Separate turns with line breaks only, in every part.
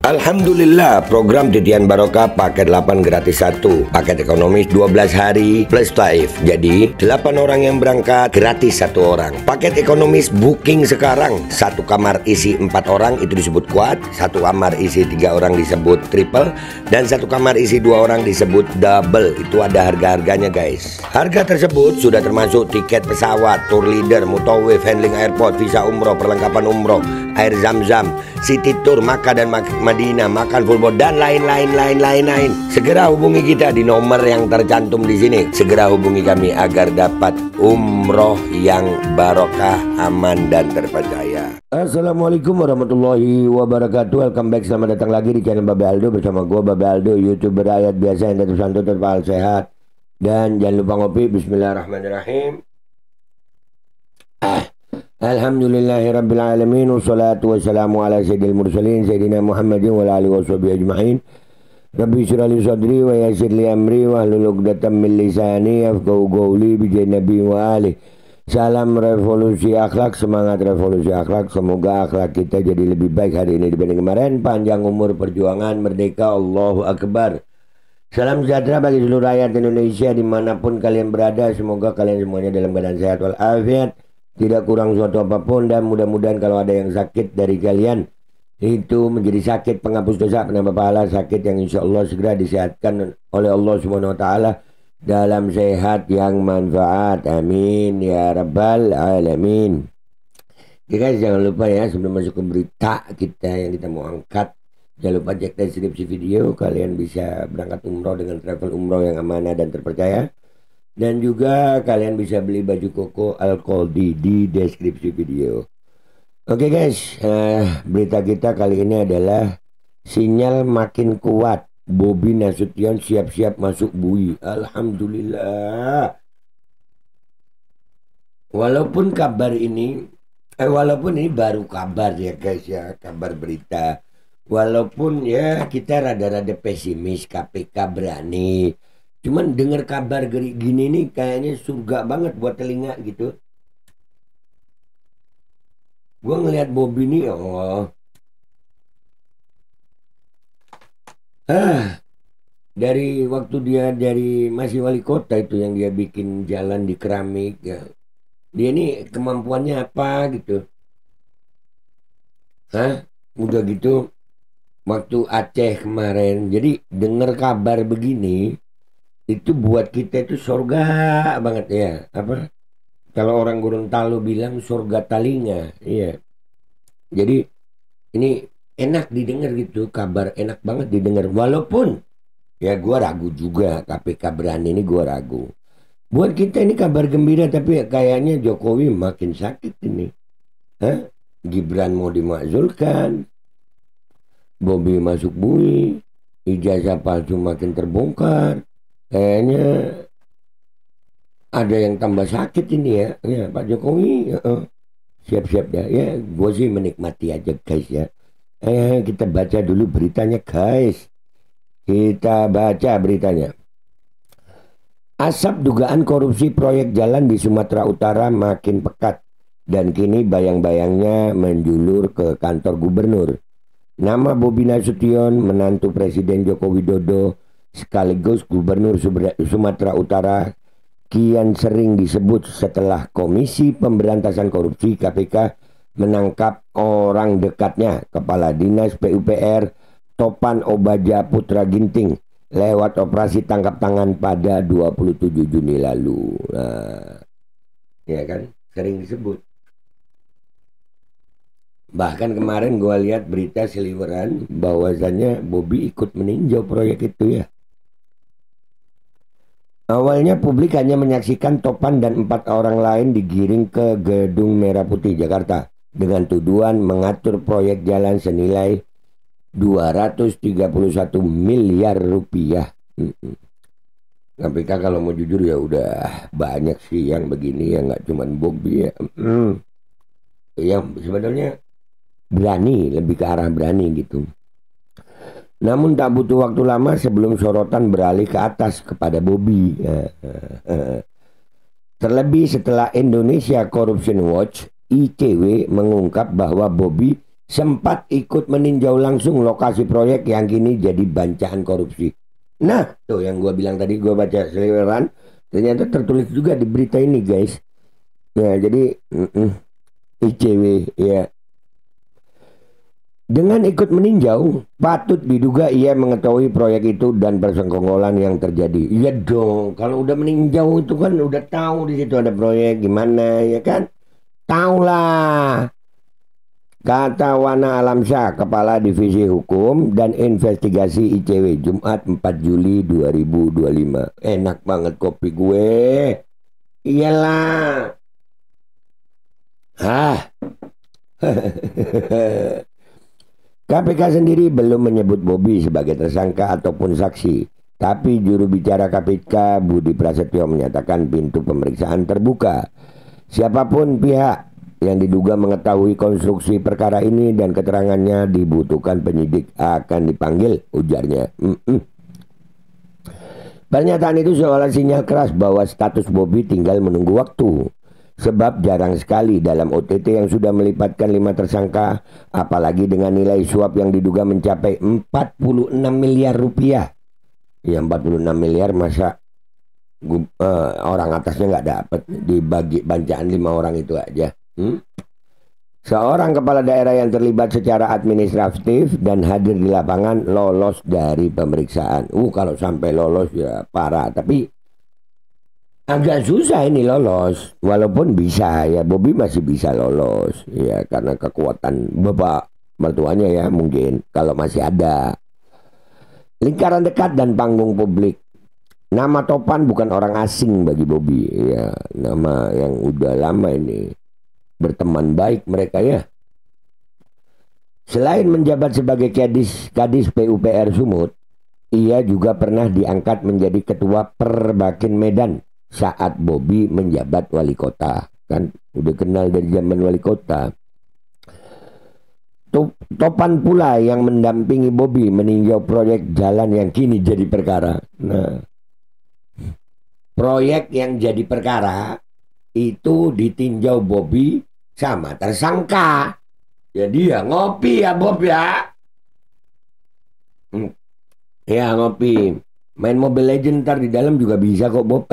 Alhamdulillah, program Titian Barokah paket 8 gratis 1, paket ekonomis 12 hari plus taif. Jadi 8 orang yang berangkat gratis 1 orang. Paket ekonomis booking sekarang, 1 kamar isi 4 orang itu disebut quad, 1 kamar isi 3 orang disebut triple, dan 1 kamar isi 2 orang disebut double. Itu ada harga-harganya guys. Harga tersebut sudah termasuk tiket pesawat, tour leader, mutawif, handling airport, visa umroh, perlengkapan umroh, air zam-zam, city tour, Makkah dan Madinah, makan full board, dan lain-lain. Segera hubungi kita di nomor yang tercantum di sini. Segera hubungi kami agar dapat umroh yang barokah, aman dan terpercaya. Assalamualaikum warahmatullahi wabarakatuh. Welcome back, selamat datang lagi di channel Babe Aldo bersama gue Babe Aldo, YouTuber rakyat biasa yang tetap santuy, tetap sehat, dan jangan lupa ngopi. Bismillahirrahmanirrahim. Alhamdulillahirrabbilalamin. Wassalatu wassalamu ala sayyidil mursalin Sayyidina Muhammadin wa ala alihi wa sahbihi ajma'in. Rabbi syrah li sadri wa yassir li amri wa hlul 'uqdatam min lisani yafqahu qawli bi nabi wa ali. Salam revolusi akhlak, semangat revolusi akhlak. Semoga akhlak kita jadi lebih baik hari ini dibanding kemarin. Panjang umur, perjuangan, merdeka, Allahu Akbar. Salam sejahtera bagi seluruh rakyat Indonesia dimanapun kalian berada. Semoga kalian semuanya dalam keadaan sehat walafiat, tidak kurang suatu apapun, dan mudah-mudahan kalau ada yang sakit dari kalian itu menjadi sakit penghapus dosa, penambah pahala, sakit yang insya Allah segera disehatkan oleh Allah Subhanahu Wa Taala dalam sehat yang manfaat. Amin ya rabbal alamin. Oke guys, jangan lupa ya, sebelum masuk ke berita kita yang kita mau angkat, jangan lupa cek deskripsi video. Kalian bisa berangkat umroh dengan travel umroh yang amanah dan terpercaya. Dan juga kalian bisa beli baju koko Al-Qaldi di deskripsi video. Oke guys, berita kita kali ini adalah sinyal makin kuat. Bobi Nasution siap-siap masuk bui. Alhamdulillah. Walaupun ini baru kabar ya guys ya, kabar berita. Walaupun ya kita rada-rada pesimis KPK berani. Cuman dengar kabar gini nih kayaknya surga banget buat telinga gitu. Gue ngelihat Bobi nih, dari waktu dia dari masih wali kota itu yang dia bikin jalan di keramik ya. Dia nih kemampuannya apa gitu. Udah gitu waktu Aceh kemarin. Jadi dengar kabar begini itu buat kita itu surga banget ya. Apa kalau orang Gorontalo bilang surga talinga. Iya. Jadi ini enak didengar gitu, kabar enak banget didengar. Walaupun ya gue ragu juga KPK berani, ini gue ragu. Buat kita ini kabar gembira, tapi kayaknya Jokowi makin sakit ini. Gibran mau dimakzulkan, Bobi masuk bui, ijazah palsu makin terbongkar. Kayaknya ada yang tambah sakit ini ya. Ya Pak Jokowi siap-siap dah ya. Gue sih menikmati aja guys ya. Kita baca dulu beritanya guys. Kita baca beritanya. Asap dugaan korupsi proyek jalan di Sumatera Utara makin pekat, dan kini bayang-bayangnya menjulur ke kantor gubernur. Nama Bobi Nasution, menantu Presiden Joko Widodo sekaligus Gubernur Sumatera Utara, kian sering disebut setelah Komisi Pemberantasan Korupsi KPK menangkap orang dekatnya, Kepala Dinas PUPR Topan Obaja Putra Ginting, lewat operasi tangkap tangan pada 27 Juni lalu. Ya kan, sering disebut. Bahkan kemarin gue lihat berita seliweran bahwasannya Bobi ikut meninjau proyek itu ya. Awalnya publik hanya menyaksikan Topan dan 4 orang lain digiring ke Gedung Merah Putih Jakarta dengan tuduhan mengatur proyek jalan senilai 231 miliar rupiah. KPK kalau mau jujur ya udah banyak sih yang begini ya, nggak cuman Bobi ya. Yang sebenarnya berani, lebih ke arah berani gitu. Namun tak butuh waktu lama sebelum sorotan beralih ke atas kepada Bobi. Terlebih setelah Indonesia Corruption Watch (ICW) mengungkap bahwa Bobi sempat ikut meninjau langsung lokasi proyek yang kini jadi bancaan korupsi. Nah, tuh yang gue bilang tadi, gue baca seliweran, ternyata tertulis juga di berita ini guys. Ya, jadi ICW ya. Dengan ikut meninjau, patut diduga ia mengetahui proyek itu dan persenggolan yang terjadi. Iya dong, kalau udah meninjau itu kan udah tahu di situ ada proyek gimana ya kan? Tahu lah. Kata Wana Alamsyah, Kepala Divisi Hukum dan Investigasi ICW, Jumat 4 Juli 2025. Enak banget kopi gue. Iyalah. Hah. KPK sendiri belum menyebut Bobi sebagai tersangka ataupun saksi. Tapi juru bicara KPK Budi Prasetyo menyatakan pintu pemeriksaan terbuka. Siapapun pihak yang diduga mengetahui konstruksi perkara ini dan keterangannya dibutuhkan penyidik akan dipanggil, ujarnya. Pernyataan itu seolah sinyal keras bahwa status Bobi tinggal menunggu waktu. Sebab jarang sekali dalam OTT yang sudah melibatkan 5 tersangka, apalagi dengan nilai suap yang diduga mencapai 46 miliar rupiah. Ya 46 miliar masa orang atasnya nggak dapat, dibagi bancaan 5 orang itu aja. Seorang kepala daerah yang terlibat secara administratif dan hadir di lapangan lolos dari pemeriksaan. Kalau sampai lolos ya parah, tapi agak susah ini lolos, walaupun bisa ya, Bobi masih bisa lolos ya karena kekuatan bapak mertuanya ya mungkin kalau masih ada. Lingkaran dekat dan panggung publik. Nama Topan bukan orang asing bagi Bobi ya, nama yang udah lama ini berteman baik mereka ya. Selain menjabat sebagai Kadis PUPR Sumut, ia juga pernah diangkat menjadi ketua Perbakin Medan saat Bobi menjabat wali kota. Kan udah kenal dari zaman wali kota. Topan pula yang mendampingi Bobi meninjau proyek jalan yang kini jadi perkara. Nah, proyek yang jadi perkara itu ditinjau Bobi sama tersangka. Jadi ya ngopi ya Bob ya. Ya ngopi. Main Mobile Legends ntar di dalam juga bisa kok Bob.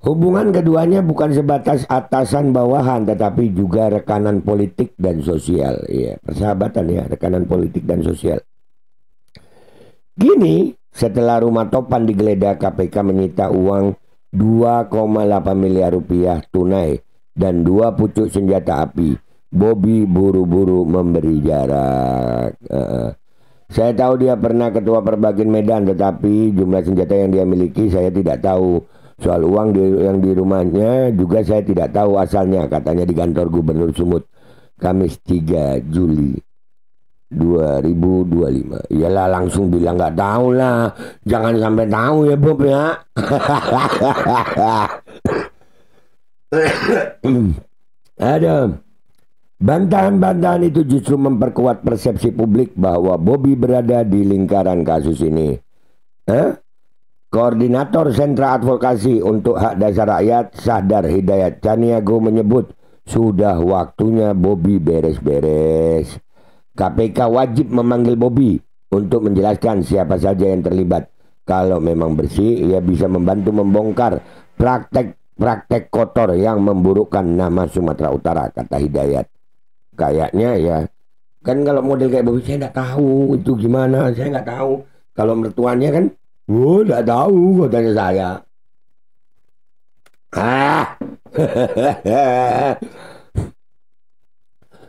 Hubungan keduanya bukan sebatas atasan bawahan tetapi juga rekanan politik dan sosial. Ya, persahabatan ya, rekanan politik dan sosial. Gini, setelah rumah Topan digeledah, KPK menyita uang 2,8 miliar rupiah tunai dan 2 pucuk senjata api. Bobi buru-buru memberi jarak. Saya tahu dia pernah ketua Perbakin Medan, tetapi jumlah senjata yang dia miliki saya tidak tahu. Soal uang yang di rumahnya juga saya tidak tahu asalnya, katanya di kantor Gubernur Sumut, Kamis 3 Juli 2025. Iyalah langsung bilang nggak tahu lah, jangan sampai tahu ya Bob ya. Ada. Bantahan-bantahan itu justru memperkuat persepsi publik bahwa Bobi berada di lingkaran kasus ini. Koordinator Sentra Advokasi untuk Hak Dasar Rakyat, Sahdar Hidayat Caniago menyebut sudah waktunya Bobi beres-beres. KPK wajib memanggil Bobi untuk menjelaskan siapa saja yang terlibat. Kalau memang bersih, ia bisa membantu membongkar praktek kotor yang memburukkan nama Sumatera Utara, kata Hidayat. Kayaknya ya, kan kalau model kayak Bobi saya nggak tahu itu gimana, saya nggak tahu. Kalau mertuanya kan, nggak tahu katanya saya.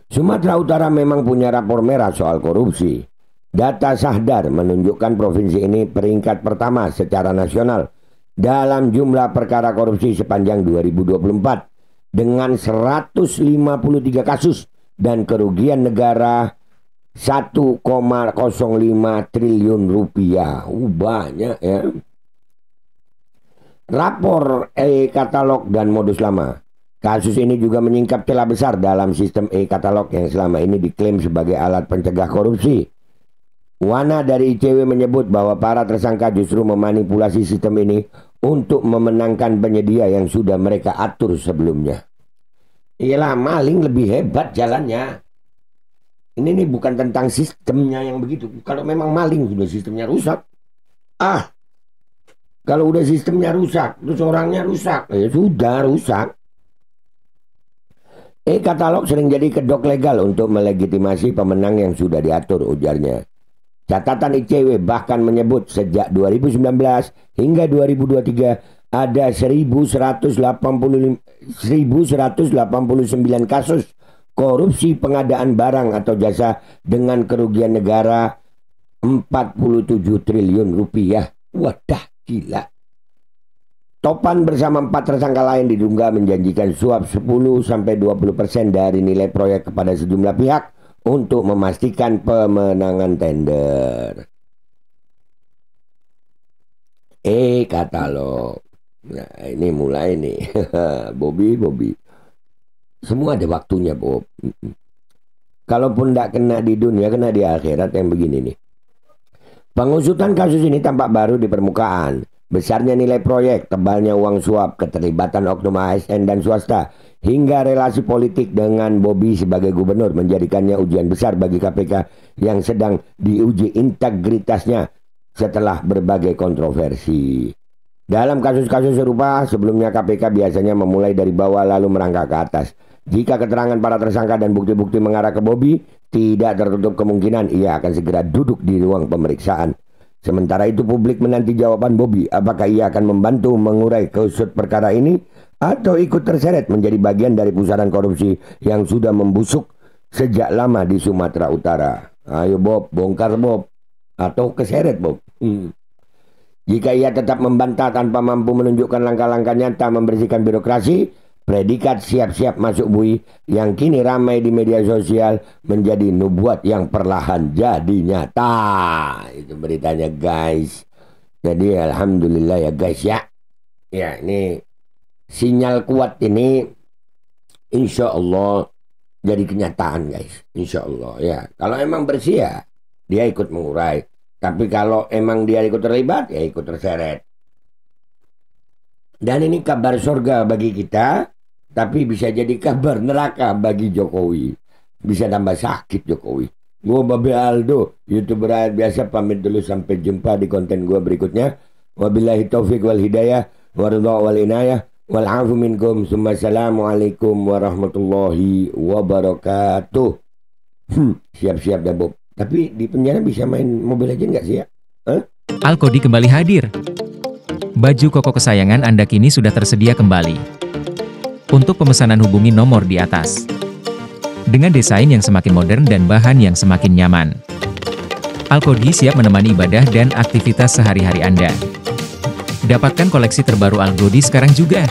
Sumatera Utara memang punya rapor merah soal korupsi. Data Sahdar menunjukkan provinsi ini peringkat pertama secara nasional dalam jumlah perkara korupsi sepanjang 2024 dengan 153 kasus dan kerugian negara 1,05 triliun rupiah. Banyak ya. Rapor e-katalog dan modus lama. Kasus ini juga menyingkap celah besar dalam sistem e-katalog yang selama ini diklaim sebagai alat pencegah korupsi. Wana dari ICW menyebut bahwa para tersangka justru memanipulasi sistem ini untuk memenangkan penyedia yang sudah mereka atur sebelumnya. Iyalah, maling lebih hebat jalannya. Ini nih bukan tentang sistemnya yang begitu. Kalau memang maling sudah sistemnya rusak. Kalau udah sistemnya rusak, terus orangnya rusak, ya sudah rusak. Katalog sering jadi kedok legal untuk melegitimasi pemenang yang sudah diatur, ujarnya. Catatan ICW bahkan menyebut sejak 2019 hingga 2023 ada 1189 kasus korupsi pengadaan barang atau jasa dengan kerugian negara 47 triliun rupiah. Wadah, gila. Topan bersama 4 tersangka lain diduga menjanjikan suap 10-20% dari nilai proyek kepada sejumlah pihak untuk memastikan pemenangan tender. Katalog. Nah, ini mulai nih. Bobby. Semua ada waktunya, Bob. Kalaupun tidak kena di dunia, kena di akhirat yang begini nih. Pengusutan kasus ini tampak baru di permukaan. Besarnya nilai proyek, tebalnya uang suap, keterlibatan oknum ASN dan swasta, hingga relasi politik dengan Bobby sebagai gubernur menjadikannya ujian besar bagi KPK yang sedang diuji integritasnya setelah berbagai kontroversi. Dalam kasus-kasus serupa, sebelumnya KPK biasanya memulai dari bawah lalu merangkak ke atas. Jika keterangan para tersangka dan bukti-bukti mengarah ke Bobby, tidak tertutup kemungkinan ia akan segera duduk di ruang pemeriksaan. Sementara itu publik menanti jawaban Bobby, apakah ia akan membantu mengurai keusut perkara ini atau ikut terseret menjadi bagian dari pusaran korupsi yang sudah membusuk sejak lama di Sumatera Utara. Ayo Bob, bongkar Bob, atau keseret Bob. Jika ia tetap membantah tanpa mampu menunjukkan langkah-langkah nyata membersihkan birokrasi, predikat siap-siap masuk bui yang kini ramai di media sosial menjadi nubuat yang perlahan jadi nyata. Itu beritanya guys. Jadi alhamdulillah ya guys ya. Ya ini sinyal kuat ini insya Allah jadi kenyataan guys. Insya Allah ya. Kalau emang bersih ya dia ikut mengurai. Tapi kalau emang dia ikut terlibat ya ikut terseret. Dan ini kabar surga bagi kita. Tapi bisa jadi kabar neraka bagi Jokowi. Bisa tambah sakit Jokowi. Gue Babe Aldo, YouTuber rakyat biasa, pamit dulu sampai jumpa di konten gue berikutnya. Wabillahi taufiq wal hidayah, waridha wal inayah, wal afu minkum, assalamualaikum warahmatullahi wabarakatuh. Siap-siap dah Bob. Tapi di penjara bisa main Mobile Legends gak sih ya?
Alkodi kembali hadir. Baju koko kesayangan Anda kini sudah tersedia kembali. Untuk pemesanan hubungi nomor di atas. Dengan desain yang semakin modern dan bahan yang semakin nyaman. Alkodi siap menemani ibadah dan aktivitas sehari-hari Anda. Dapatkan koleksi terbaru Alkodi sekarang juga.